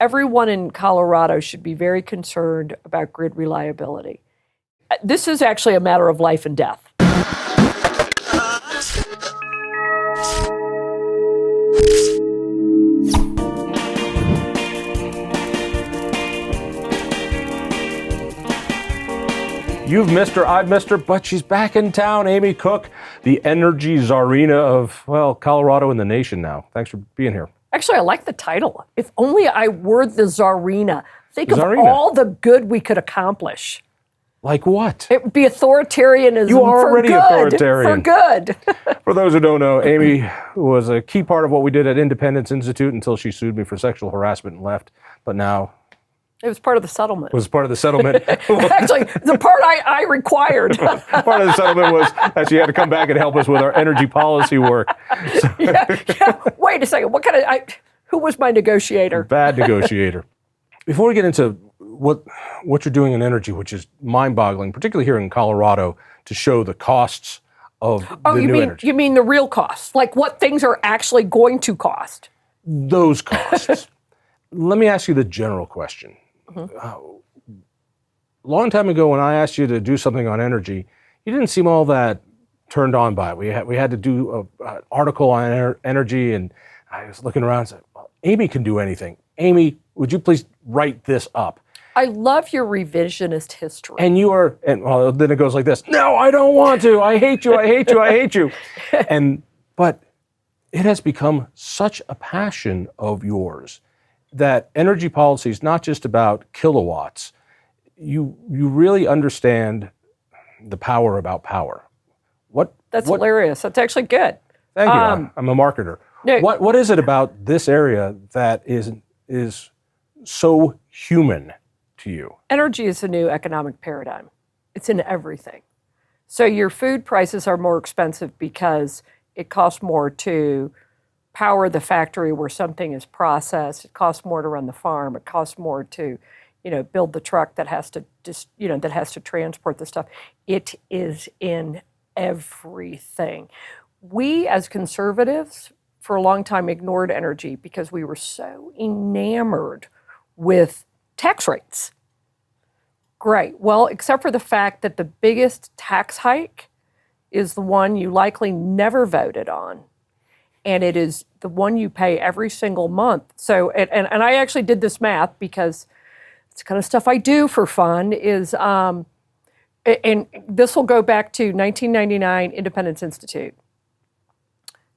everyone in Colorado should be very concerned about grid reliability. This is actually a matter of life and death. You've missed her, I've missed her, but she's back in town. Amy Cooke, the energy czarina of, well, Colorado and the nation now. Thanks for being here. Actually, I like the title. If only I were the czarina. Think of all the good we could accomplish. Like what? It would be authoritarianism. You are already for good, authoritarian. For good. For those who don't know, Amy was a key part of what we did at Independence Institute until she sued me for sexual harassment and left. But now... It was part of the settlement. It was part of the settlement. Actually, the part I required. Part of the settlement was that she had to come back and help us with our energy policy work. So. Yeah. Wait a second. What kind of... who was my negotiator? Bad negotiator. Before we get into what you're doing in energy, which is mind-boggling, particularly here in Colorado, to show the costs of the new energy. You mean the real costs? Like what things are actually going to cost? Those costs. Let me ask you the general question. A long time ago when I asked you to do something on energy, you didn't seem all that turned on by it. We had to do an article on energy, and I was looking around and said, well, Amy can do anything. Amy, would you please write this up? I love your revisionist history. And you are, and well, then it goes like this. No, I don't want to. I hate you. I hate you. I hate you. But it has become such a passion of yours that energy policy is not just about kilowatts. You really understand the power about power. That's hilarious. That's actually good. Thank you. I'm a marketer. No, what is it about this area that is so human to you? Energy is a new economic paradigm. It's in everything. So your food prices are more expensive because it costs more to power the factory where something is processed. It costs more to run the farm. It costs more to, build the truck that has to that has to transport the stuff. It is in everything. We as conservatives for a long time ignored energy because we were so enamored with tax rates. Great. Well, except for the fact that the biggest tax hike is the one you likely never voted on. And it is the one you pay every single month. So, and I actually did this math because it's the kind of stuff I do for fun is, and this will go back to 1999 Independence Institute.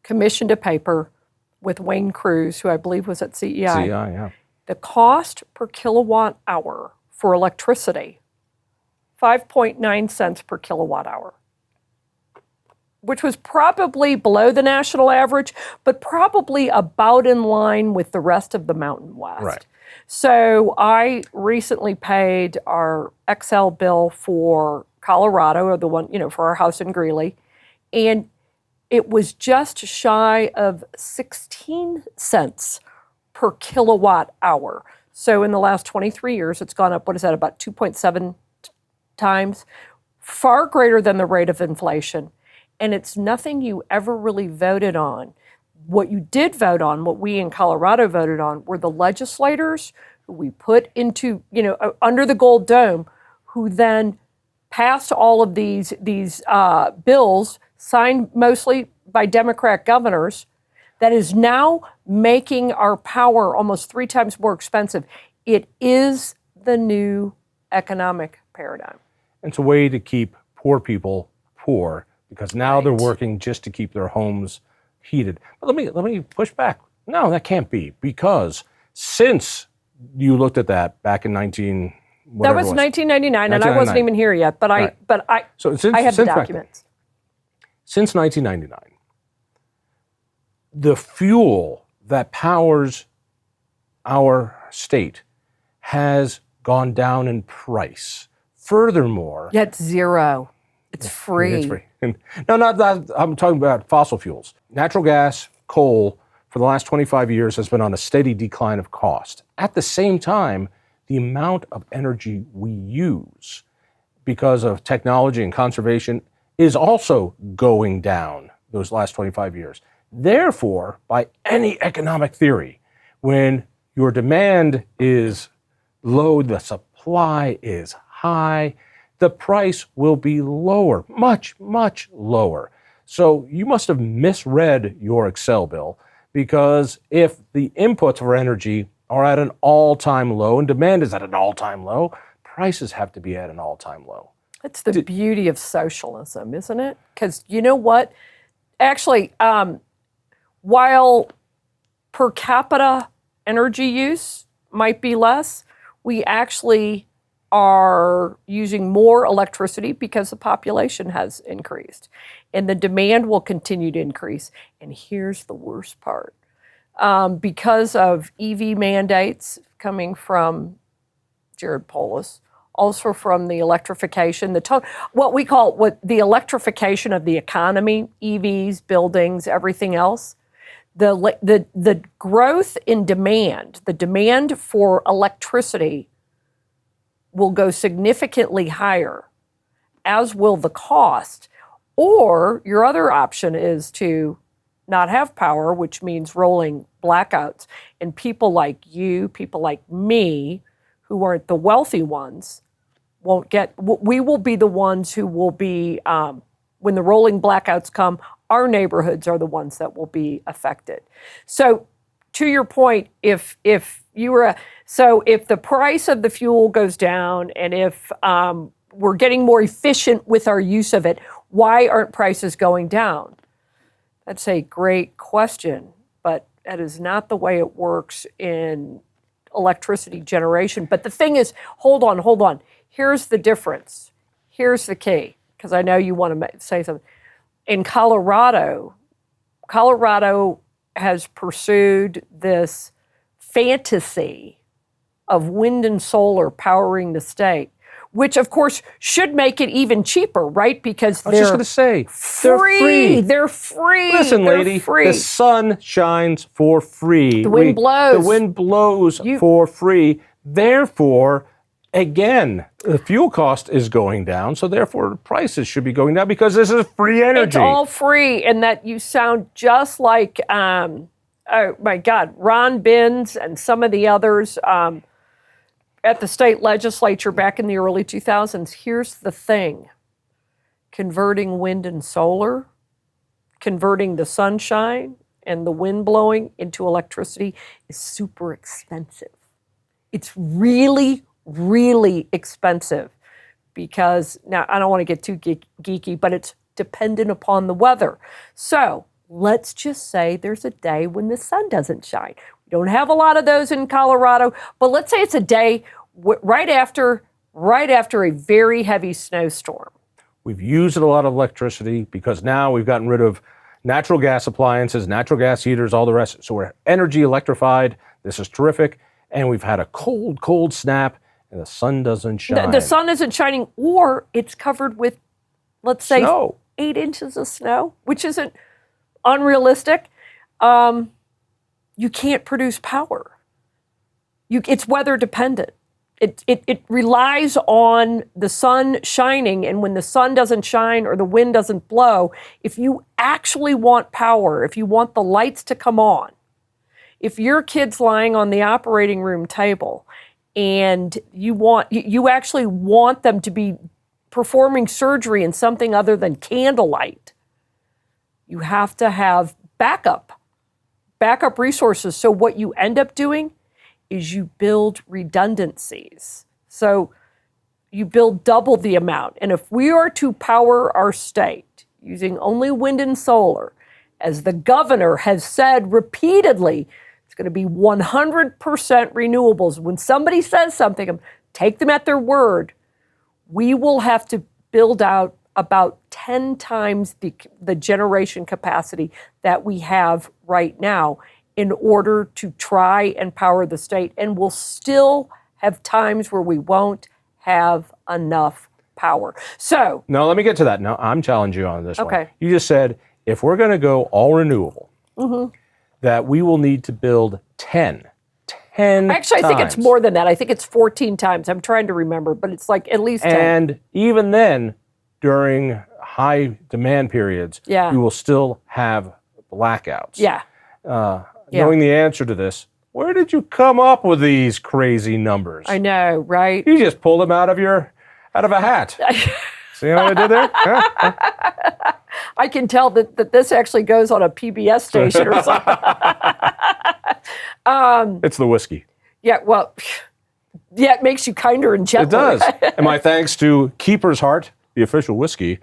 Commissioned a paper with Wayne Cruz, who I believe was at CEI. CEI, yeah. The cost per kilowatt hour for electricity, 5.9 cents per kilowatt hour, which was probably below the national average, but probably about in line with the rest of the Mountain West. Right. So I recently paid our XL bill for Colorado, or the one, for our house in Greeley, and it was just shy of 16 cents per kilowatt hour. So in the last 23 years, it's gone up, about 2.7 times, far greater than the rate of inflation. And it's nothing you ever really voted on. What you did vote on, what we in Colorado voted on, were the legislators who we put into, under the Gold Dome, who then passed all of these bills, signed mostly by Democrat governors, that is now making our power almost 3 times more expensive. It is the new economic paradigm. It's a way to keep poor people poor, because now they're working just to keep their homes heated. But let me push back. No, that can't be, because since you looked at that back in 19... That was 1999, and I wasn't even here yet, but I have the documents. Since 1999, the fuel that powers our state has gone down in price. Furthermore... It's zero. It's free. It's free. No, not that. I'm talking about fossil fuels. Natural gas, coal, for the last 25 years has been on a steady decline of cost. At the same time, the amount of energy we use because of technology and conservation is also going down those last 25 years. Therefore, by any economic theory, when your demand is low, the supply is high, the price will be lower, much, much lower. So you must have misread your Excel bill, because if the inputs for energy are at an all-time low and demand is at an all-time low, prices have to be at an all-time low. It's the beauty of socialism, isn't it? Because you know what? Actually, while per capita energy use might be less, we actually are using more electricity because the population has increased. And the demand will continue to increase. And here's the worst part. Because of EV mandates coming from Jared Polis, also from the electrification, what we call the electrification of the economy, EVs, buildings, everything else, the growth in demand, the demand for electricity will go significantly higher, as will the cost. Or your other option is to not have power, which means rolling blackouts. And people like you, people like me, who aren't the wealthy ones, we will be the ones who will be, when the rolling blackouts come, our neighborhoods are the ones that will be affected. So to your point, if the price of the fuel goes down, and if we're getting more efficient with our use of it, why aren't prices going down? That's a great question, but that is not the way it works in electricity generation. But the thing is, hold on. Here's the difference. Here's the key, because I know you want to say something. In Colorado has pursued this fantasy of wind and solar powering the state, which of course should make it even cheaper, right? Because I was just going to say, free. They're free. Listen, lady, the sun shines for free. The wind blows. The wind blows for free. Therefore, again, the fuel cost is going down, so therefore the prices should be going down, because this is free energy. It's all free, and that you sound just like, oh my God, Ron Binns and some of the others at the state legislature back in the early 2000s. Here's the thing. Converting wind and solar, converting the sunshine and the wind blowing into electricity is super expensive. It's really, really expensive, because now I don't want to get too geeky, but it's dependent upon the weather. So let's just say there's a day when the sun doesn't shine. We don't have a lot of those in Colorado, but let's say it's a day right after a very heavy snowstorm. We've used a lot of electricity because now we've gotten rid of natural gas appliances, natural gas heaters, all the rest. So we're energy electrified. This is terrific. And we've had a cold, cold snap, and the sun doesn't shine. The sun isn't shining, or it's covered with, let's say, snow. 8 inches of snow, which isn't unrealistic. You can't produce power. It's weather dependent. It relies on the sun shining, and when the sun doesn't shine or the wind doesn't blow, if you actually want power, if you want the lights to come on, if your kid's lying on the operating room table and you actually want them to be performing surgery in something other than candlelight, you have to have backup resources. So what you end up doing is you build redundancies. So you build double the amount. And if we are to power our state using only wind and solar, as the governor has said repeatedly, it's going to be 100% renewables. When somebody says something, take them at their word. We will have to build out about 10 times the generation capacity that we have right now in order to try and power the state. And we'll still have times where we won't have enough power. So. No, let me get to that. No, I'm challenging you on this one. Okay. You just said, if we're going to go all renewable, that we will need to build 10 Actually, times. I think it's more than that. I think it's 14 times. I'm trying to remember, but it's like at least 10. And even then, during high demand periods, we will still have blackouts. Yeah. Knowing the answer to this, Where did you come up with these crazy numbers? I know, right? You just pulled them out of a hat. See what I did there? Huh? I can tell that this actually goes on a PBS station or something. It's the whiskey. Yeah, well, yeah, it makes you kinder and gentler. It does. And my thanks to Keeper's Heart, the official whiskey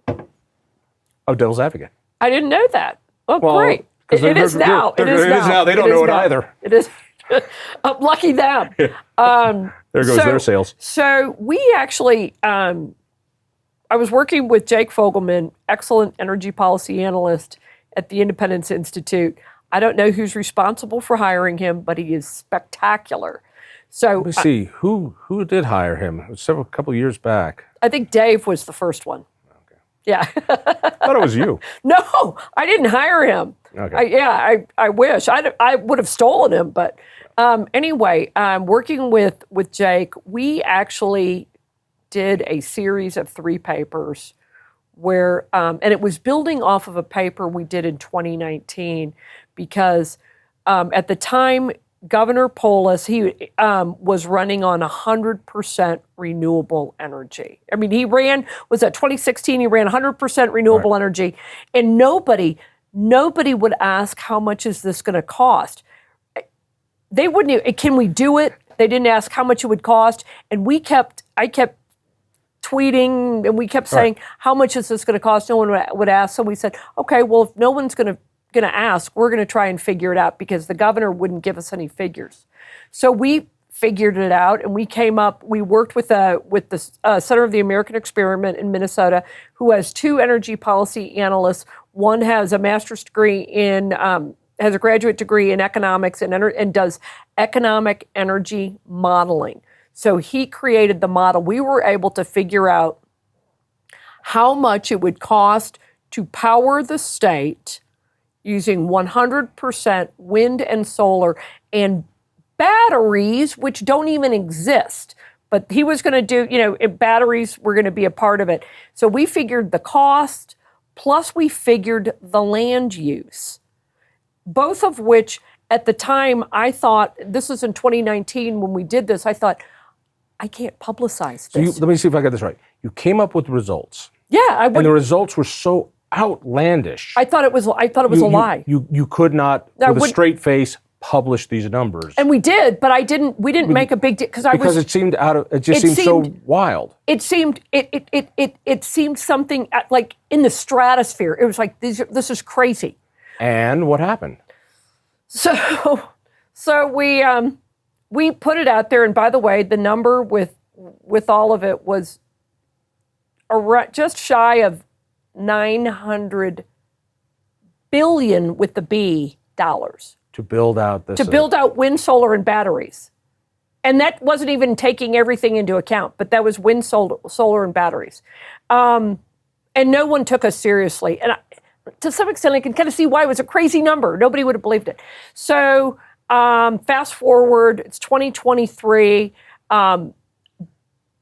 of Devil's Advocate. I didn't know that. Oh, well, great. It is now. It is now. They don't know it either. It is. Lucky them. There goes their sales. So we actually, I was working with Jake Fogelman, excellent energy policy analyst at the Independence Institute. I don't know who's responsible for hiring him, but he is spectacular. So let me see who did hire him. It was a couple years back. I think Dave was the first one. Okay. Yeah. I thought it was you. No, I didn't hire him. Okay. I wish I would have stolen him, but anyway, working with Jake, we actually did a series of 3 papers where, and it was building off of a paper we did in 2019 because at the time, Governor Polis, he was running on 100% renewable energy. I mean, was that 2016, he ran 100% renewable energy, and nobody would ask, how much is this going to cost? They wouldn't, can we do it? They didn't ask how much it would cost, and I kept tweeting, and we kept saying, how much is this going to cost? No one would ask, so we said, okay, well, if no one's going to ask, we're going to try and figure it out because the governor wouldn't give us any figures. So we figured it out, and we worked with the Center of the American Experiment in Minnesota, who has 2 energy policy analysts. One has a master's degree has a graduate degree in economics and does economic energy modeling. So he created the model. We were able to figure out how much it would cost to power the state using 100% wind and solar and batteries, which don't even exist. But he was going to do, batteries were going to be a part of it. So we figured the cost, plus we figured the land use, both of which at the time I thought, this was in 2019 when we did this, I thought, I can't publicize this. So let me see if I got this right. You came up with results. Yeah. And the results were so outlandish. I thought it was a lie. You could not, with a straight face, publish these numbers. And we did, but we didn't make a big deal because it seemed so wild. It seemed something like in the stratosphere. It was like this is crazy. And what happened? So we put it out there, and by the way, the number with all of it was just shy of $900 billion with the B dollars to build out this. To build out wind, solar, and batteries, and that wasn't even taking everything into account. But that was wind, solar, and batteries, and no one took us seriously. And to some extent, I can kind of see why it was a crazy number. Nobody would have believed it. So fast forward, it's 2023.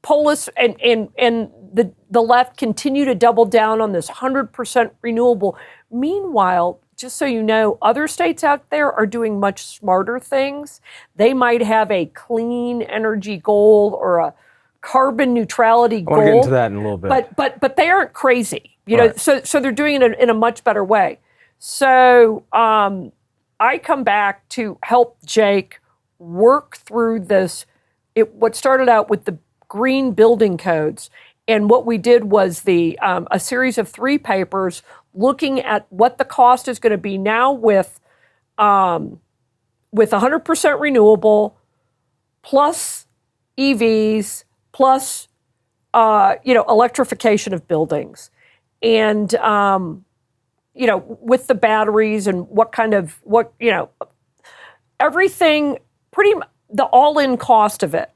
Polis and the left continue to double down on this 100% renewable. Meanwhile, just so you know, other states out there are doing much smarter things. They might have a clean energy goal or a carbon neutrality goal. I want to get into that in a little bit. But they aren't crazy, know. So they're doing it in a much better way. So I come back to help Jake work through this. What started out with the green building codes, and what we did was a series of 3 papers looking at what the cost is going to be now with 100% renewable, plus EVs, plus electrification of buildings, and with the batteries and everything, the all-in cost of it.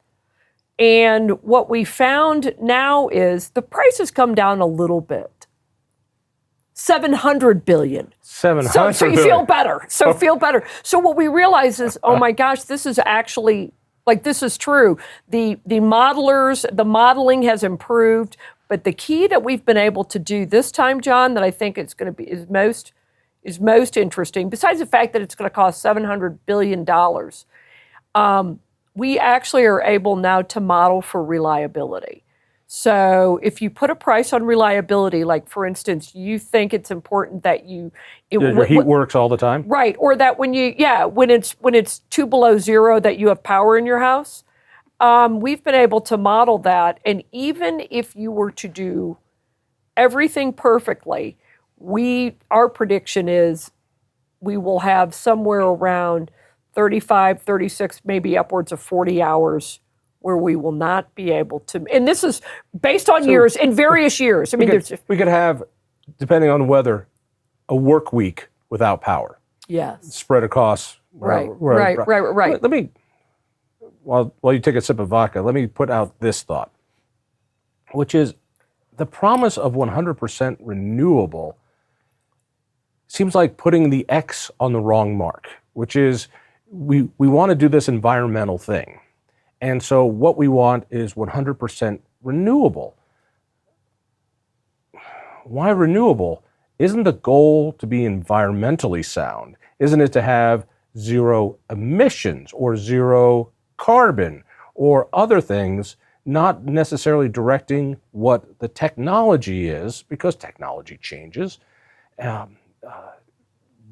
And what we found now is the prices come down a little bit. $700 billion. $700 so you feel better. Feel better. So what we realize is, oh my gosh, this is actually, this is true. The modeling has improved, but the key that we've been able to do this time, John, that I think is most is most interesting, besides the fact that it's going to cost $700 billion, we actually are able now to model for reliability. So if you put a price on reliability, like for instance, you think it's important that Your heat works all the time? Right, or that when it's 2 below zero that you have power in your house. We've been able to model that, and even if you were to do everything perfectly, our prediction is we will have somewhere around 35, 36, maybe upwards of 40 hours where we will not be able to, and this is based on years, in various years. I mean, we could have, depending on the weather, a work week without power. Yes. Spread across. Right. Let me, while you take a sip of vodka, let me put out this thought, which is the promise of 100% renewable seems like putting the X on the wrong mark, which is we want to do this environmental thing. And so what we want is 100% renewable. Why renewable? Isn't the goal to be environmentally sound? Isn't it to have zero emissions or zero carbon or other things, not necessarily directing what the technology is, because technology changes?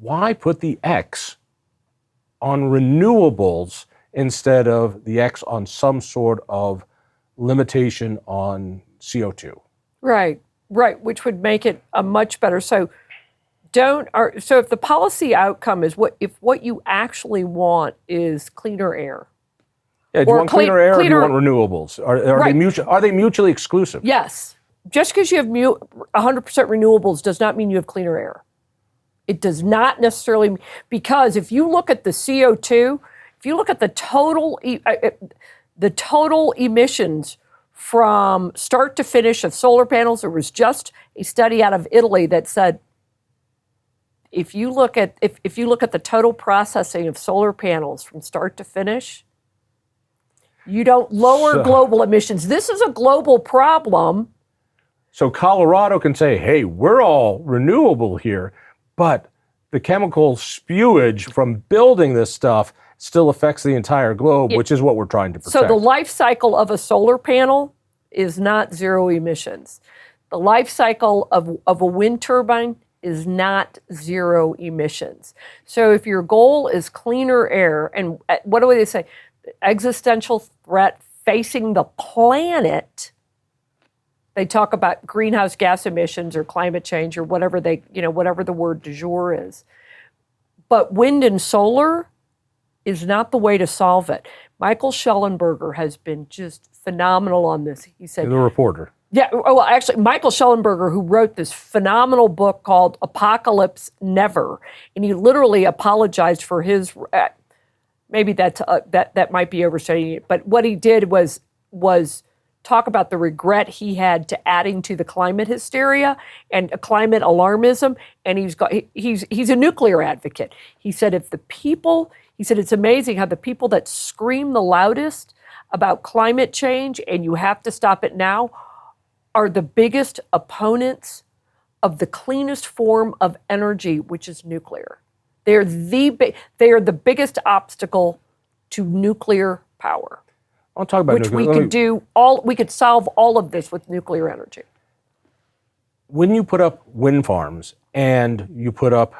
Why put the X on renewables instead of the X on some sort of limitation on CO2? Right, which would make it a much better. So if the policy outcome is what you actually want is cleaner air. Yeah, do you want cleaner air or do you want renewables? Are they mutually exclusive? Yes. Just because you have 100% renewables does not mean you have cleaner air. It does not necessarily, because if you look at the CO2, if you look at the total emissions from start to finish of solar panels, there was just a study out of Italy that said if you look at the total processing of solar panels from start to finish, you don't lower global emissions. This is a global problem. So Colorado can say, hey, we're all renewable here, but the chemical spewage from building this stuff still affects the entire globe, which is what we're trying to protect. So the life cycle of a solar panel is not zero emissions. The life cycle of a wind turbine is not zero emissions. So if your goal is cleaner air, and what do they say? Existential threat facing the planet, they talk about greenhouse gas emissions or climate change or whatever whatever the word du jour is. But wind and solar is not the way to solve it. Michael Schellenberger has been just phenomenal on this. He said, the reporter. Yeah, well, actually, Michael Schellenberger, who wrote this phenomenal book called Apocalypse Never, and he literally apologized for his. Maybe that might be overstating it, but what he did was talk about the regret he had to adding to the climate hysteria and climate alarmism. And he's a nuclear advocate. He said it's amazing how the people that scream the loudest about climate change and you have to stop it now are the biggest opponents of the cleanest form of energy, which is nuclear. They are the biggest obstacle to nuclear power. I'll talk about nuclear. We could solve all of this with nuclear energy. When you put up wind farms and you put up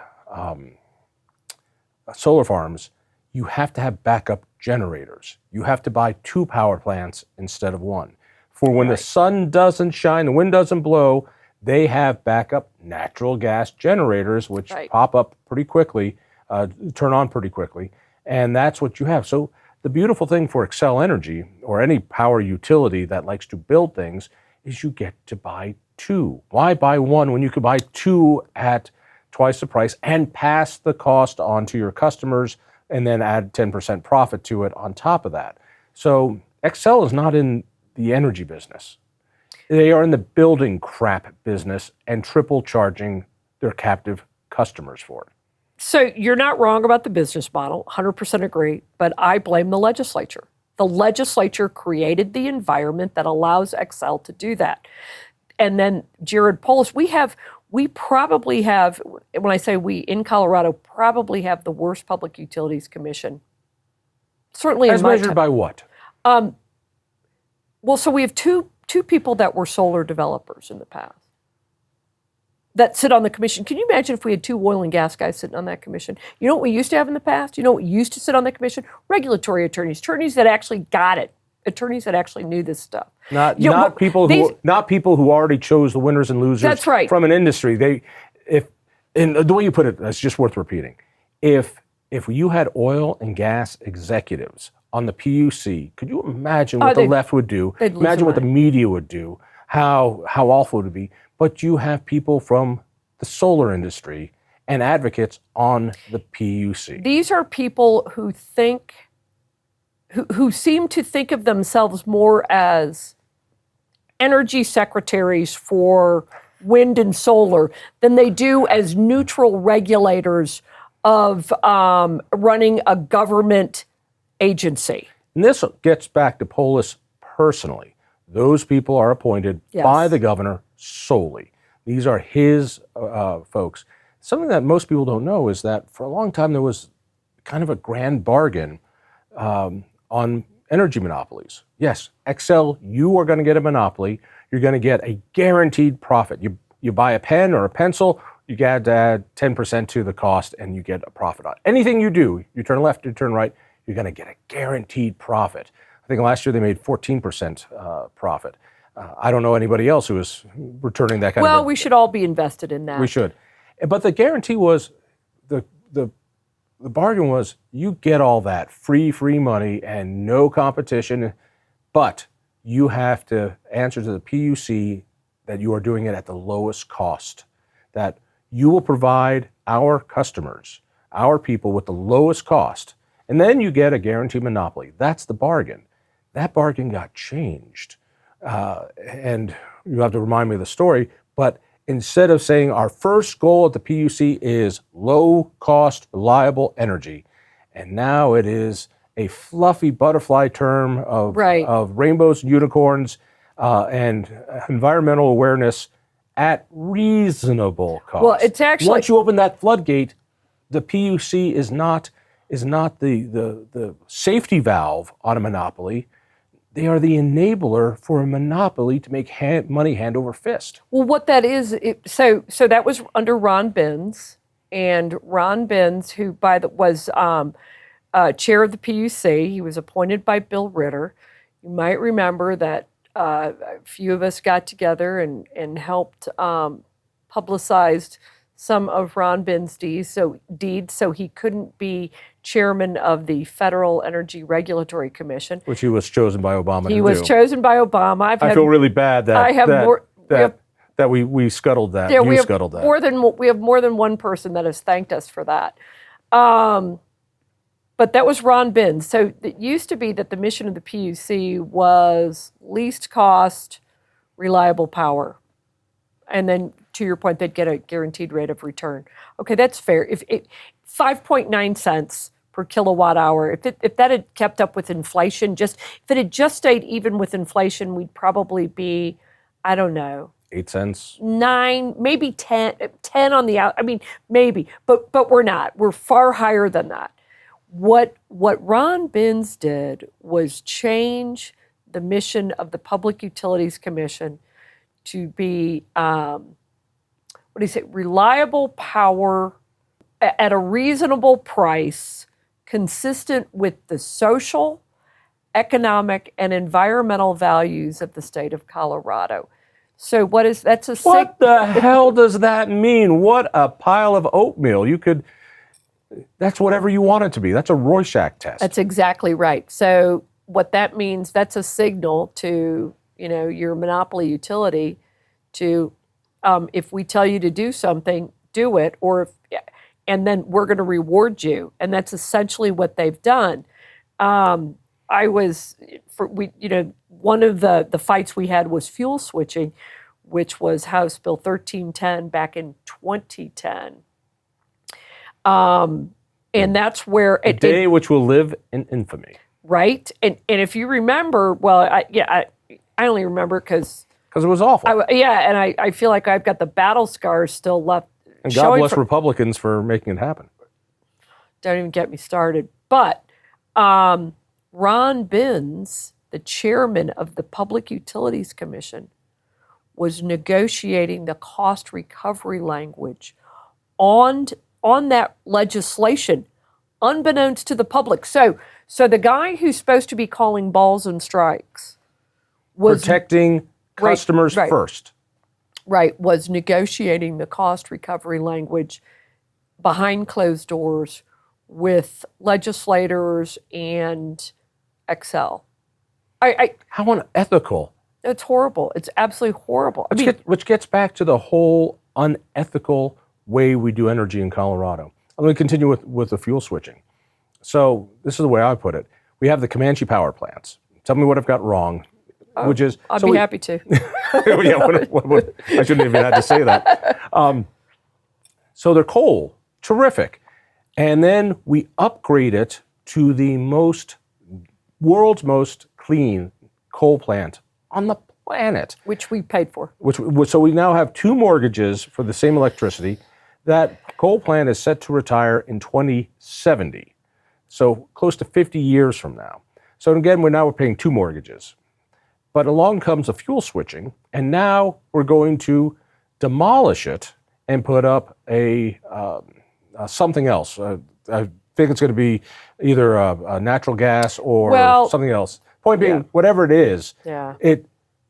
solar farms, you have to have backup generators. You have to buy 2 power plants instead of 1. For when the sun doesn't shine, the wind doesn't blow, they have backup natural gas generators, which pop up pretty quickly, turn on pretty quickly, and that's what you have. So the beautiful thing for Xcel Energy, or any power utility that likes to build things, is you get to buy 2. Why buy 1 when you could buy 2 at twice the price and pass the cost on to your customers and then add 10% profit to it on top of that? So Xcel is not in the energy business. They are in the building crap business and triple charging their captive customers for it. So you're not wrong about the business model, 100% agree, but I blame the legislature. The legislature created the environment that allows Xcel to do that. And then Jared Polis, we have We probably have, when I say we in Colorado, probably have the worst Public Utilities Commission. Certainly As in my measured time. by what? Well, so we have two people that were solar developers in the past that sit on the commission. Can you imagine if we had two oil and gas guys sitting on that commission? You know what we used to have in the past? You know what used to sit on the commission? Regulatory attorneys that actually got it, attorneys that actually knew this stuff. Not people who already chose the winners and losers. That's right. From an industry. And the way you put it, that's just worth repeating. If you had oil and gas executives on the PUC, could you imagine what the left would do? Imagine what the media would do, how awful it would be. But you have people from the solar industry and advocates on the PUC. These are people who seem to think of themselves more as energy secretaries for wind and solar than they do as neutral regulators of running a government agency. And this gets back to Polis personally. Those people are appointed by the governor solely. These are his folks. Something that most people don't know is that for a long time there was kind of a grand bargain on energy monopolies. Yes, Xcel, you are going to get a monopoly. You're going to get a guaranteed profit. You buy a pen or a pencil, you got to add 10% to the cost and you get a profit on it. Anything you do, you turn left, you turn right, you're going to get a guaranteed profit. I think last year they made 14% profit. I don't know anybody else who is returning that kind of. Well, we should all be invested in that. We should. But the guarantee was, the bargain was, you get all that free money and no competition, but you have to answer to the PUC that you are doing it at the lowest cost, that you will provide our customers, our people, with the lowest cost, and then you get a guaranteed monopoly. That's the bargain. That bargain got changed. And you have to remind me of the story, but instead of saying our first goal at the PUC is low-cost, reliable energy, and now it is a fluffy butterfly term of rainbows and unicorns and environmental awareness at reasonable cost. Well, it's actually, once you open that floodgate, the PUC is not the safety valve on a monopoly. They are the enabler for a monopoly to make money hand over fist. Well, what that is, so that was under Ron Binns, and Ron Binns, who was chair of the PUC, he was appointed by Bill Ritter. You might remember that a few of us got together and helped publicize some of Ron Binns' deeds, so he couldn't be chairman of the Federal Energy Regulatory Commission, which he was chosen by Obama. He was chosen by Obama. I feel really bad that we scuttled that. Yeah, you scuttled that. We have more than one person that has thanked us for that. But that was Ron Binns. So it used to be that the mission of the PUC was least cost, reliable power, and then, to your point, they'd get a guaranteed rate of return. Okay, that's fair. If 5.9 cents per kilowatt hour, if that had kept up with inflation, if it had just stayed even with inflation, we'd probably be, I don't know, 8 cents, 9, maybe 10 on the out. I mean, maybe, but we're not. We're far higher than that. What Ron Binns did was change the mission of the Public Utilities Commission to be, reliable power at a reasonable price, consistent with the social, economic, and environmental values of the state of Colorado. So what the hell does that mean? What a pile of oatmeal. That's whatever you want it to be. That's a Rorschach test. That's exactly right. So what that means, that's a signal to, your monopoly utility to, if we tell you to do something, do it, and then we're going to reward you. And that's essentially what they've done. One of the fights we had was fuel switching, which was House Bill 1310 back in 2010. And that's where a day which will live in infamy. Right. And if you remember, well, I only remember because because it was awful. And I feel like I've got the battle scars still left. And God bless Republicans for making it happen. Don't even get me started. But Ron Binns, the chairman of the Public Utilities Commission, was negotiating the cost recovery language on that legislation, unbeknownst to the public. So the guy who's supposed to be calling balls and strikes was protecting customers first. Right, was negotiating the cost recovery language behind closed doors with legislators and Excel. How unethical. It's horrible. It's absolutely horrible. Which gets back to the whole unethical way we do energy in Colorado. I'm going to continue with the fuel switching. So this is the way I put it. We have the Comanche power plants. Tell me what I've got wrong, which is... I'd be happy to. I shouldn't even had to say that. So they're coal. Terrific. And then we upgrade it to the world's most clean coal plant on the planet. Which we paid for. So we now have 2 mortgages for the same electricity. That coal plant is set to retire in 2070. So close to 50 years from now. So again, we're paying 2 mortgages. But along comes the fuel switching, and now we're going to demolish it and put up something else. I think it's going to be either a natural gas or something else. Point being, whatever it is, it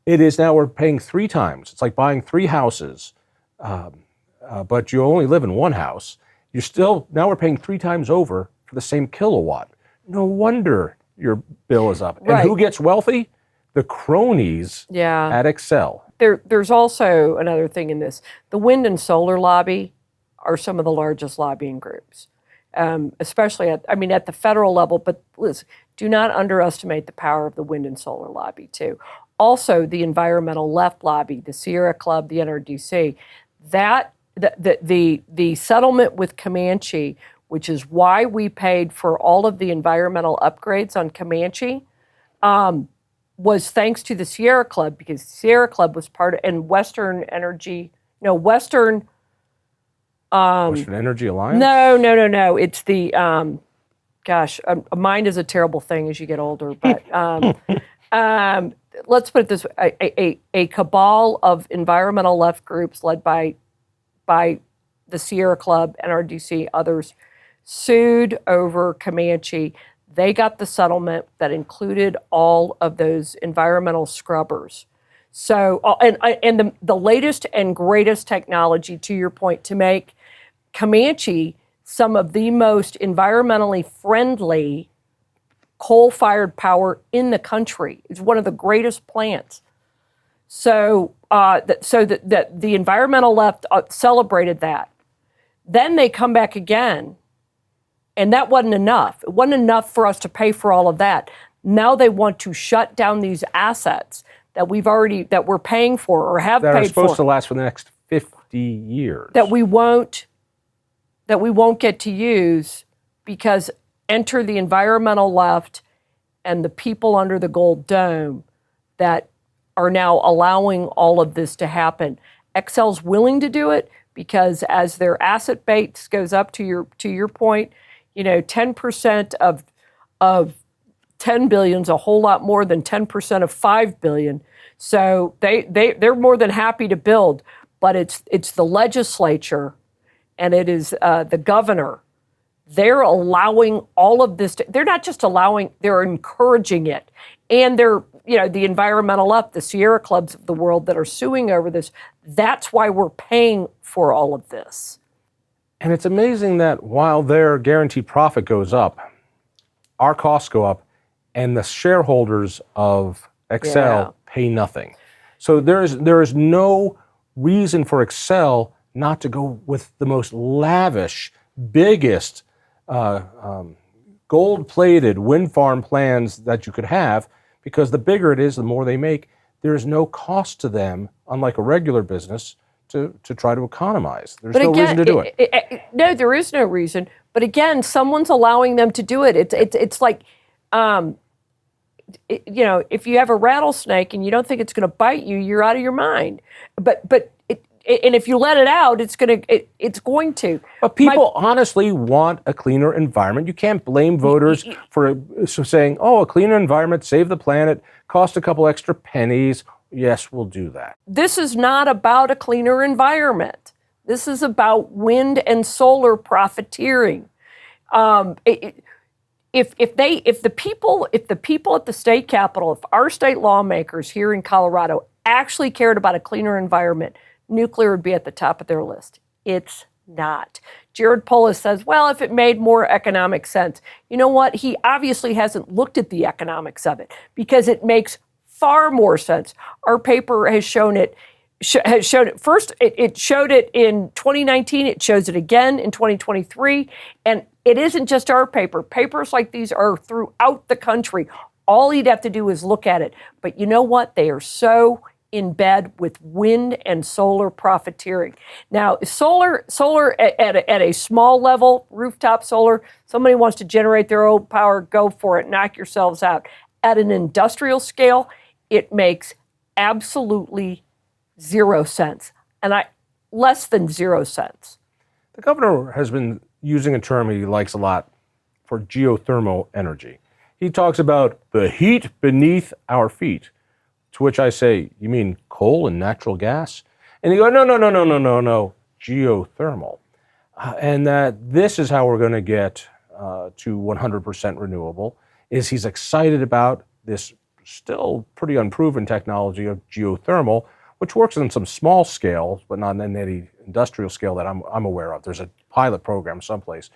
is now we're paying 3 times. It's like buying 3 houses, but you only live in one house. Now we're paying 3 times over for the same kilowatt. No wonder your bill is up. Right. And who gets wealthy? The cronies at Excel. There's also another thing in this. The wind and solar lobby are some of the largest lobbying groups, especially at the federal level. But listen, do not underestimate the power of the wind and solar lobby too. Also, the environmental left lobby, the Sierra Club, the NRDC, the settlement with Comanche, which is why we paid for all of the environmental upgrades on Comanche, was thanks to the Sierra Club, because Sierra Club was part of, and Western Energy Alliance? No. It's the, mind is a terrible thing as you get older, but let's put it this way, a cabal of environmental left groups led by the Sierra Club, NRDC, others, sued over Comanche. They got the settlement that included all of those environmental scrubbers. So, and the latest and greatest technology, to your point, to make Comanche some of the most environmentally friendly coal-fired power in the country. It's one of the greatest plants. So, the environmental left celebrated that. Then they come back again. And that wasn't enough. It wasn't enough for us to pay for all of that. Now they want to shut down these assets that we're paying for or have paid for. That are supposed to last for the next 50 years. That we won't get to use, because enter the environmental left and the people under the Gold Dome that are now allowing all of this to happen. Excel's willing to do it because as their asset base goes up, to your point, 10% of 10 billion is a whole lot more than 10% of 5 billion. So they're more than happy to build, but it's the legislature and it is the governor. They're allowing all of this. They're not just allowing, they're encouraging it. And they're, the environmental left, the Sierra Clubs of the world that are suing over this. That's why we're paying for all of this. And it's amazing that while their guaranteed profit goes up, our costs go up, and the shareholders of Excel pay nothing. So there is no reason for Excel not to go with the most lavish, biggest, gold-plated wind farm plans that you could have, because the bigger it is, the more they make. There is no cost to them, unlike a regular business, to try to economize. There's no reason to do it. No, there is no reason. But again, someone's allowing them to do it. It's like if you have a rattlesnake and you don't think it's going to bite you, you're out of your mind. And if you let it out, it's going to. But people honestly want a cleaner environment. You can't blame voters for saying, "Oh, a cleaner environment, save the planet, cost a couple extra pennies." Yes, we'll do that. This is not about a cleaner environment. This is about wind and solar profiteering. If the people at the state capitol, if our state lawmakers here in Colorado actually cared about a cleaner environment, nuclear would be at the top of their list. It's not. Jared Polis says, well, if it made more economic sense. You know what? He obviously hasn't looked at the economics of it because it makes far more sense. Our paper has shown it. First, it showed it in 2019. It shows it again in 2023. And it isn't just our paper. Papers like these are throughout the country. All you'd have to do is look at it. But you know what? They are so in bed with wind and solar profiteering. Now, solar at a small level, rooftop solar, somebody wants to generate their own power, go for it, knock yourselves out. At an industrial scale, it makes absolutely 0 cents, and less than 0 cents. The governor has been using a term he likes a lot for geothermal energy. He talks about the heat beneath our feet. To which I say, you mean coal and natural gas? And he goes, no, geothermal. And that this is how we're going to get to 100% renewable, is he's excited about this still pretty unproven technology of geothermal, which works on some small scale, but not in any industrial scale that I'm aware of. There's a pilot program someplace.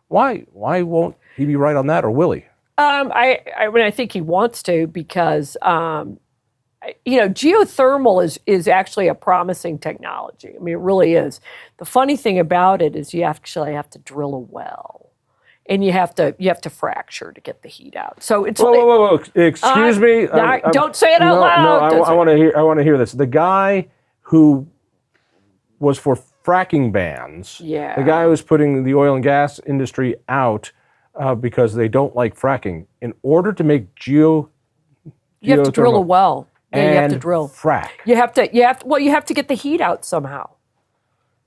Why won't he be right on that, or will he? I think he wants to because geothermal is actually a promising technology. I mean, it really is. The funny thing about it is you actually have to drill a well, and you have to fracture to get the heat out. So it's whoa. Excuse me. Don't say it out loud. No, I want to hear this. The guy who was for fracking bans. Yeah. The guy who was putting the oil and gas industry out because they don't like fracking. In order to make geothermal, you have to drill a well. Yeah, you have to drill. Frack. You have to get the heat out somehow.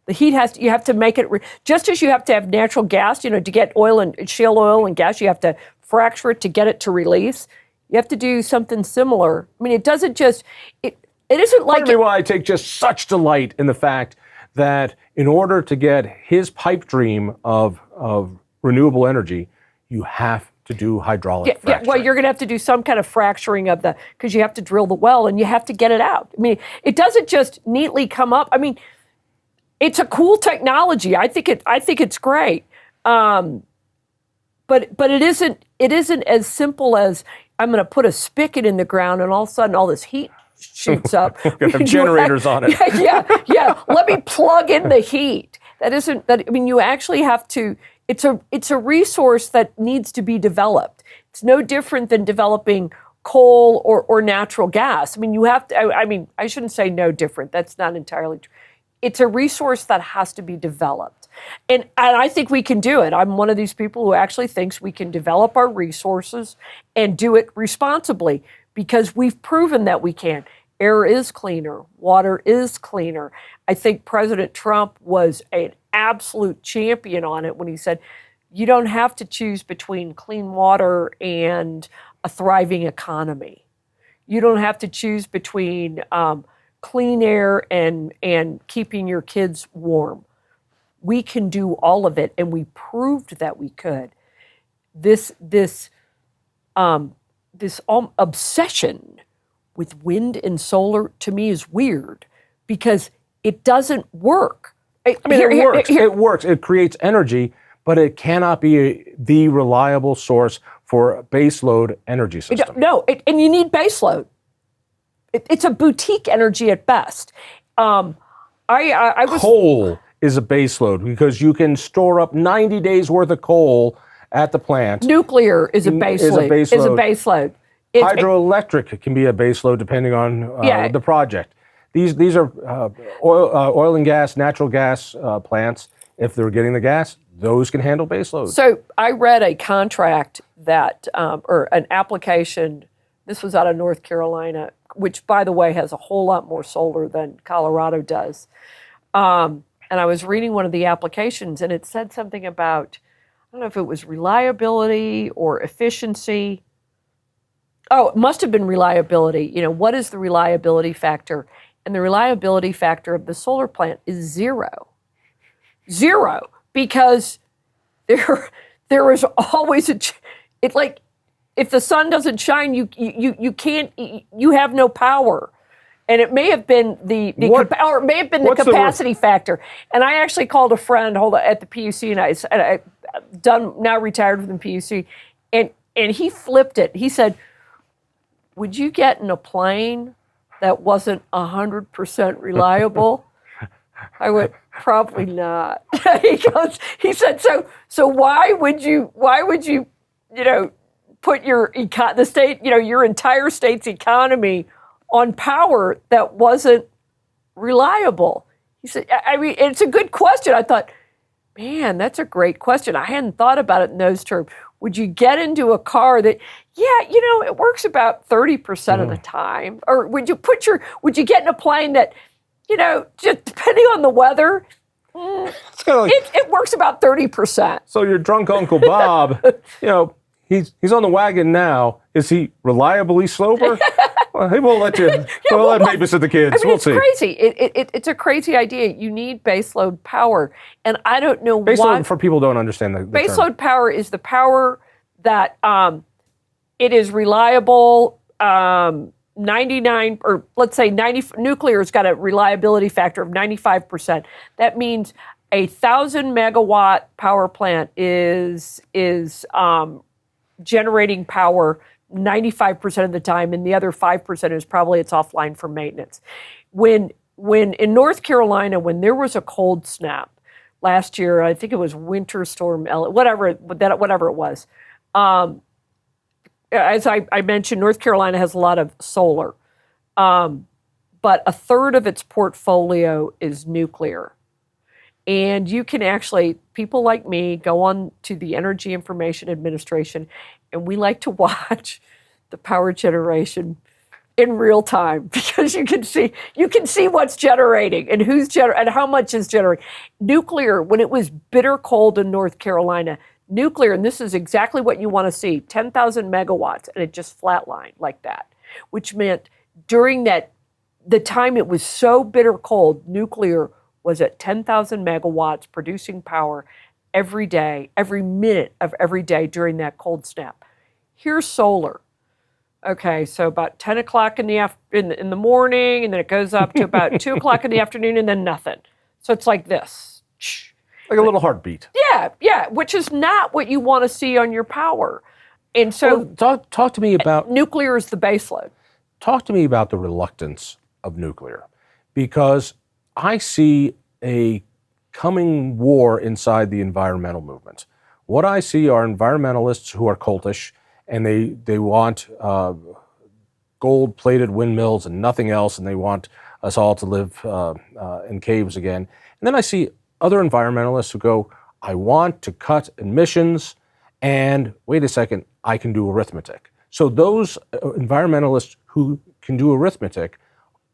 The heat you have to make it, just as you have to have natural gas, to get oil and shale oil and gas, you have to fracture it to get it to release. You have to do something similar. I mean, it doesn't just, it isn't like. Pardon me why I take just such delight in the fact that in order to get his pipe dream of renewable energy, you have to do hydraulic fracturing. Well, you're going to have to do some kind of fracturing because you have to drill the well and you have to get it out. I mean, it doesn't just neatly come up. I mean, it's a cool technology. I think it's great. But it isn't as simple as I'm going to put a spigot in the ground and all of a sudden all this heat shoots up. We're going to have generators on it. Yeah. Let me plug in the heat. You actually have to. It's a resource that needs to be developed. It's no different than developing coal or natural gas. I mean, you have to. I shouldn't say no different. That's not entirely true. It's a resource that has to be developed. And I think we can do it. I'm one of these people who actually thinks we can develop our resources and do it responsibly because we've proven that we can. Air is cleaner. Water is cleaner. I think President Trump was an absolute champion on it when he said, you don't have to choose between clean water and a thriving economy. You don't have to choose between clean air and keeping your kids warm. We can do all of it, and we proved that we could. This obsession with wind and solar to me is weird because it doesn't work. It works. It works. It creates energy, but it cannot be the reliable source for a baseload energy system. And you need baseload. It's a boutique energy at best. Coal is a baseload because you can store up 90 days worth of coal at the plant. Nuclear is a baseload. Hydroelectric can be a baseload depending on the project. These are oil and gas, natural gas plants. If they're getting the gas, those can handle baseload. So I read a contract or an application This was out of North Carolina, which, by the way, has a whole lot more solar than Colorado does. And I was reading one of the applications, and it said something about, I don't know if it was reliability or efficiency. Oh, it must have been reliability. What is the reliability factor? And the reliability factor of the solar plant is zero. Zero, because there is always it's like, if the sun doesn't shine, you can't, you have no power. And it may have been the capacity factor. And I actually called a friend at the PUC, and I now retired from the PUC, and he flipped it. He said, "Would you get in a plane that wasn't 100% reliable?" I went, "Probably not." He said, so why would you put your entire state's economy on power that wasn't reliable? He said, I mean, it's a good question. I thought, man, that's a great question. I hadn't thought about it in those terms. Would you get into a car that, it works about 30% of the time? Or would you get in a plane that, just depending on the weather, it's kind of like, it works about 30%. So your drunk Uncle Bob, he's on the wagon now. Is he reliably sober? Well, he won't let you. We'll let babysit the kids. I mean, we'll it's see. Crazy. It's a crazy idea. You need baseload power, and I don't know why. Baseload, for people who don't understand the baseload term. Power is the power that it is reliable. 99, or let's say 90. Nuclear's got a reliability factor of 95%. That means 1,000 megawatt power plant is generating power 95% of the time, and the other 5% is probably it's offline for maintenance. When in North Carolina, when there was a cold snap last year, I think it was Winter Storm, whatever it was. As I mentioned, North Carolina has a lot of solar, but a third of its portfolio is nuclear. And you can actually, people like me, go on to the Energy Information Administration, and we like to watch the power generation in real time, because you can see what's generating and and how much is generating. Nuclear, when it was bitter cold in North Carolina, nuclear, and this is exactly what you want to see, 10,000 megawatts, and it just flatlined like that, which meant during the time it was so bitter cold, nuclear was at 10,000 megawatts producing power every day, every minute of every day during that cold snap. Here's solar. Okay, so about 10 o'clock in the morning, and then it goes up to about 2 o'clock in the afternoon, and then nothing. So it's like this. Like a little heartbeat. Yeah, which is not what you want to see on your power. And so talk to me about... Nuclear is the baseload. Talk to me about the reluctance of nuclear, because I see a coming war inside the environmental movement. What I see are environmentalists who are cultish, and they want gold-plated windmills and nothing else, and they want us all to live in caves again. And then I see other environmentalists who go, I want to cut emissions, and wait a second, I can do arithmetic. So those environmentalists who can do arithmetic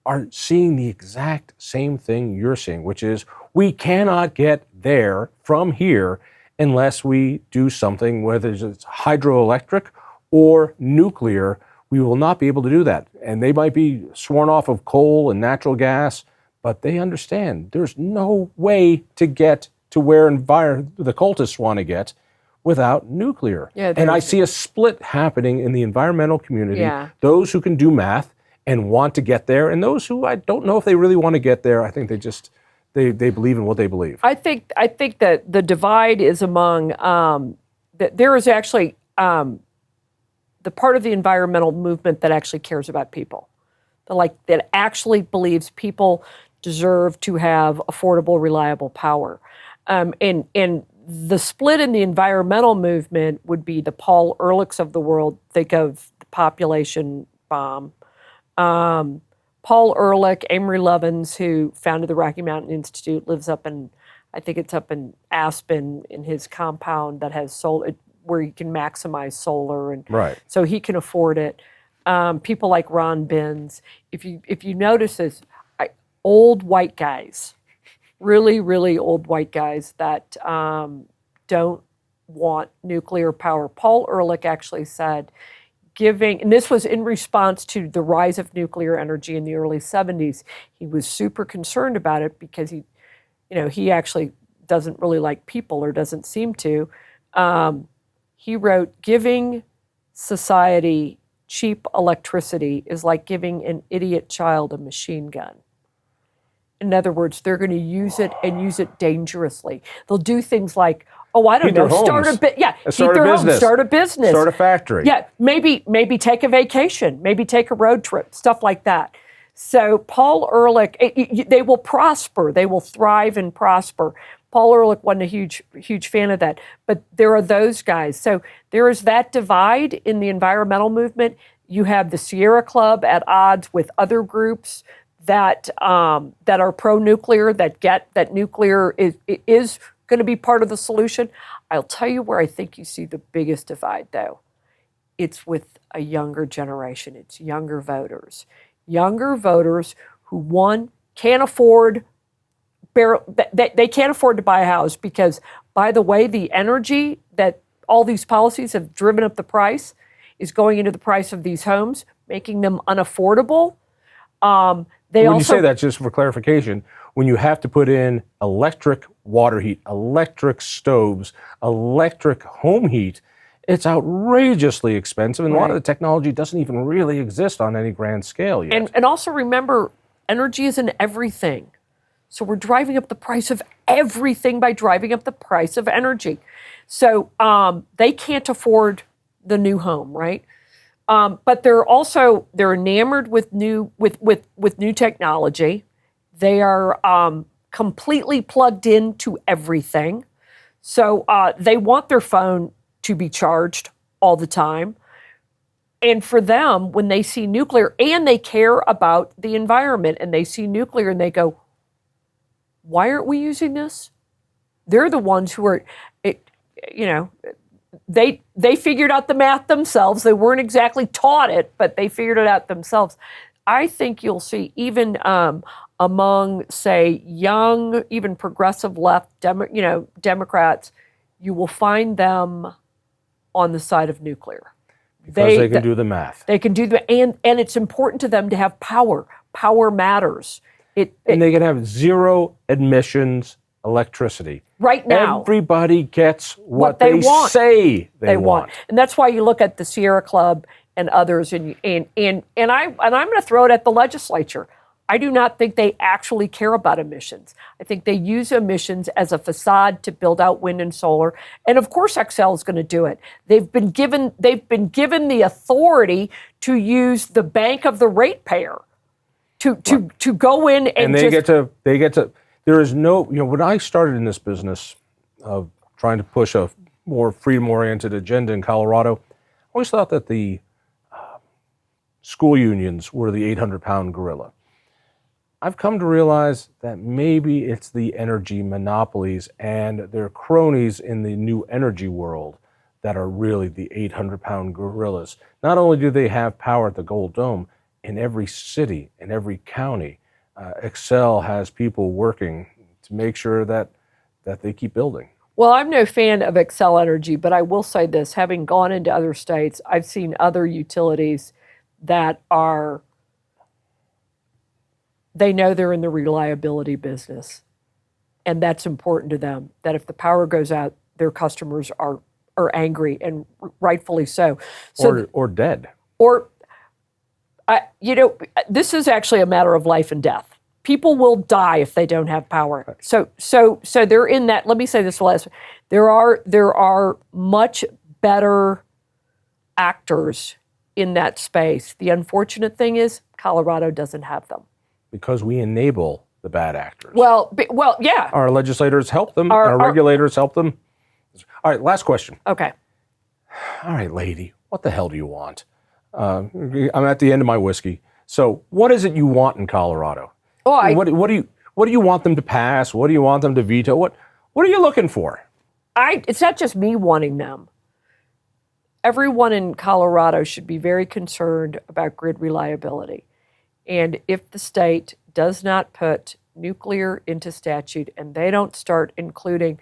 are seeing the exact same thing you're seeing, which is we cannot get there from here unless we do something, whether it's hydroelectric or nuclear. We will not be able to do that. And they might be sworn off of coal and natural gas, but they understand there's no way to get to where the cultists want to get without nuclear. Yeah, and I see a split happening in the environmental community. Yeah. Those who can do math and want to get there, and those who I don't know if they really want to get there. I think they believe in what they believe. I think that the divide is among that there is actually the part of the environmental movement that actually cares about people, that actually believes people deserve to have affordable, reliable power, and the split in the environmental movement would be the Paul Ehrlichs of the world. Think of the population bomb. Paul Ehrlich, Amory Lovins, who founded the Rocky Mountain Institute, lives up in, I think it's up in Aspen, in his compound that has solar, where you can maximize solar, and right. So he can afford it. people like Ron Binns. If you notice this, old white guys, really, really old white guys that don't want nuclear power. Paul Ehrlich actually said, and this was in response to the rise of nuclear energy in the early 70s. He was super concerned about it because he actually doesn't really like people, or doesn't seem to. He wrote, giving society cheap electricity is like giving an idiot child a machine gun. In other words, they're going to use it and use it dangerously. They'll do things like, Heat their homes. start a business, start a factory. Yeah, maybe take a vacation, maybe take a road trip, stuff like that. So Paul Ehrlich, they will prosper, they will thrive and prosper. Paul Ehrlich wasn't a huge fan of that, but there are those guys. So there is that divide in the environmental movement. You have the Sierra Club at odds with other groups that are pro-nuclear, that get that nuclear is going to be part of the solution. I'll tell you where I think you see the biggest divide, though. It's with a younger generation. It's younger voters. Younger voters who, one, can't afford, they can't afford to buy a house because, by the way, the energy that all these policies have driven up the price is going into the price of these homes, making them unaffordable. When you say that, just for clarification, when you have to put in electric water heat, electric stoves, electric home heat, it's outrageously expensive, and a lot of the technology doesn't even really exist on any grand scale yet. And also remember, energy is in everything. So we're driving up the price of everything by driving up the price of energy. So they can't afford the new home, right? But they're enamored with new technology. They are completely plugged into everything. So they want their phone to be charged all the time. And for them, when they see nuclear, and they care about the environment, and they see nuclear and they go, why aren't we using this? They're the ones who are, they figured out the math themselves. They weren't exactly taught it, but they figured it out themselves. I think you'll see even among, say, young, even progressive left, Democrats, you will find them on the side of nuclear. Because they can do the math. They can do and it's important to them to have power. Power matters. And they can have zero emissions electricity. Right now. Everybody gets what they want. Say they want. And that's why you look at the Sierra Club and others, and I'm going to throw it at the legislature. I do not think they actually care about emissions. I think they use emissions as a facade to build out wind and solar. And of course, Xcel is going to do it. They've been given the authority to use the bank of the ratepayer to go in and they get to. There is no, when I started in this business of trying to push a more freedom-oriented agenda in Colorado, I always thought that the school unions were the 800-pound gorilla. I've come to realize that maybe it's the energy monopolies and their cronies in the new energy world that are really the 800-pound gorillas. Not only do they have power at the Gold Dome, in every city, in every county, Xcel has people working to make sure that they keep building. Well, I'm no fan of Xcel Energy, but I will say this, having gone into other states, I've seen other utilities that they know they're in the reliability business. And that's important to them, that if the power goes out, their customers are angry, and rightfully so. Or dead. This is actually a matter of life and death. People will die if they don't have power. So they're in that. Let me say this last. There are much better actors in that space. The unfortunate thing is Colorado doesn't have them. Because we enable the bad actors. Well, yeah. Our legislators help them. Our regulators help them. All right, last question. Okay. All right, lady, what the hell do you want? I'm at the end of my whiskey. So, what is it you want in Colorado? What do you want them to pass? What do you want them to veto? What are you looking for? It's not just me wanting them. everyone in Colorado should be very concerned about grid reliability. And if the state does not put nuclear into statute and they don't start including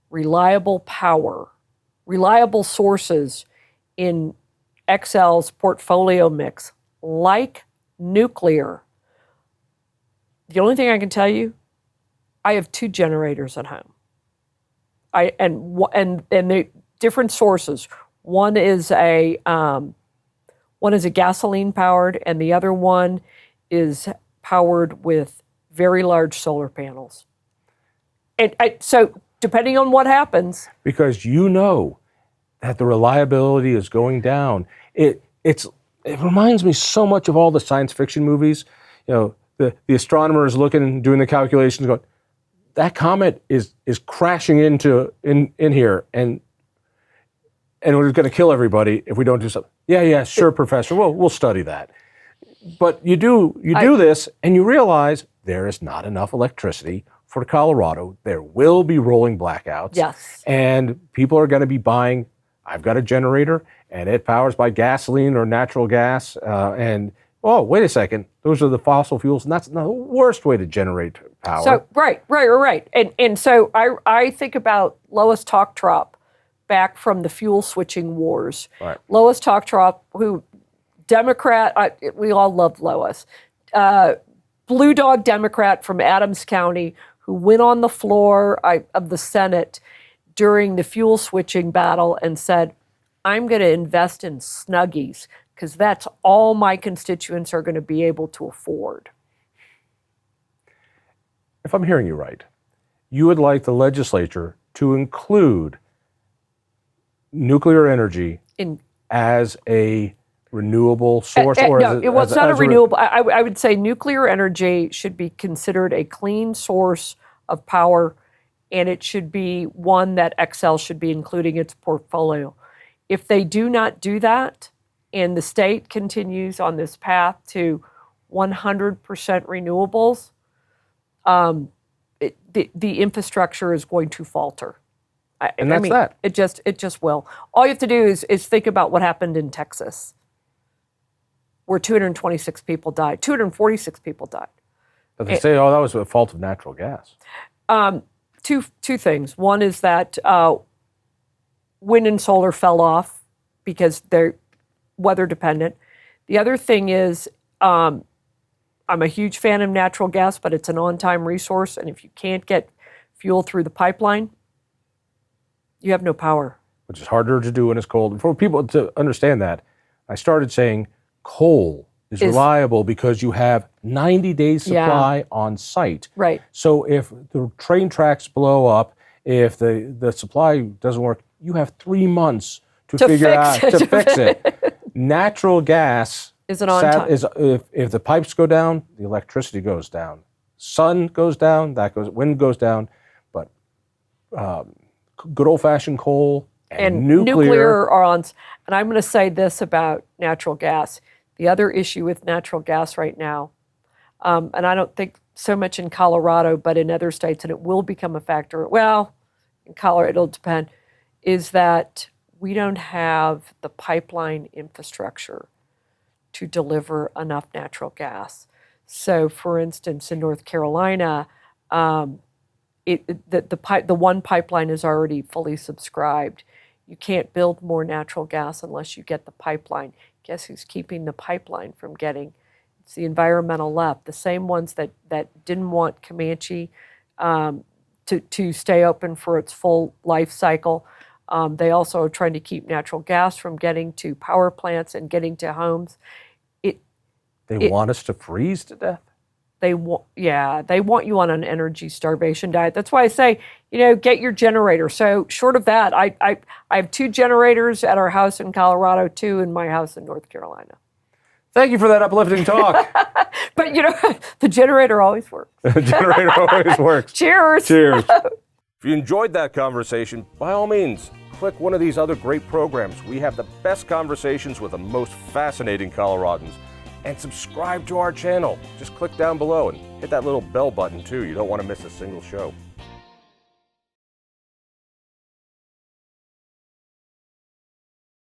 reliable power, reliable sources in Xcel's portfolio mix, like nuclear, the only thing I can tell you, I have 2 generators at home. And they different sources. One is a gasoline powered, and the other one is powered with very large solar panels. So depending on what happens, because you know that the reliability is going down. It reminds me so much of all the science fiction movies. You know, the astronomer is looking and doing the calculations, going, that comet is crashing in here, and we're going to kill everybody if we don't do something. Yeah, sure, Professor. We'll study that. But you do this, and you realize there is not enough electricity for Colorado. There will be rolling blackouts. Yes. And people are going to be buying. I've got a generator, and it powers by gasoline or natural gas. And oh, wait a second, those are the fossil fuels, and that's the worst way to generate power. So right. And so I think about Lois Talktrop back from the fuel switching wars. Right. Lois Talktrop, who Democrat, we all love Lois, blue dog Democrat from Adams County, who went on the floor of the Senate during the fuel switching battle and said, I'm going to invest in Snuggies because that's all my constituents are going to be able to afford. If I'm hearing you right, you would like the legislature to include nuclear energy as a renewable source? It's not a renewable. I would say nuclear energy should be considered a clean source of power, and it should be one that Xcel should be including its portfolio. If they do not do that, and the state continues on this path to 100% renewables, the infrastructure is going to falter. That. It just will. All you have to do is think about what happened in Texas, where 226 people died, 246 people died. But they say, that was a fault of natural gas. Two things. One is that wind and solar fell off because they're weather dependent. The other thing is, I'm a huge fan of natural gas, but it's an on-time resource, and if you can't get fuel through the pipeline, you have no power. Which is harder to do when it's cold. And for people to understand that, I started saying coal is reliable because you have 90 days supply on site. Right. So if the train tracks blow up, if the supply doesn't work, you have 3 months to fix it. Natural gas is an on-time. If the pipes go down, the electricity goes down. Sun goes down, wind goes down, but good old-fashioned coal and nuclear are on. And I'm going to say this about natural gas. The other issue with natural gas right now, and I don't think so much in Colorado, but in other states, and it will become a factor, well, in Colorado, it'll depend, is that we don't have the pipeline infrastructure to deliver enough natural gas. So, for instance, in North Carolina, the one pipeline is already fully subscribed. You can't build more natural gas unless you get the pipeline. Guess who's keeping the pipeline from getting? It's the environmental left, the same ones that didn't want Comanche to stay open for its full life cycle. They also are trying to keep natural gas from getting to power plants and getting to homes. They want us to freeze to death? They want you on an energy starvation diet. That's why I say, get your generator. So short of that, I have 2 generators at our house in Colorado, 2 in my house in North Carolina. Thank you for that uplifting talk. But the generator always works. The generator always works. Cheers. Cheers. If you enjoyed that conversation, by all means, click one of these other great programs. We have the best conversations with the most fascinating Coloradans. And subscribe to our channel. Just click down below and hit that little bell button too. You don't want to miss a single show.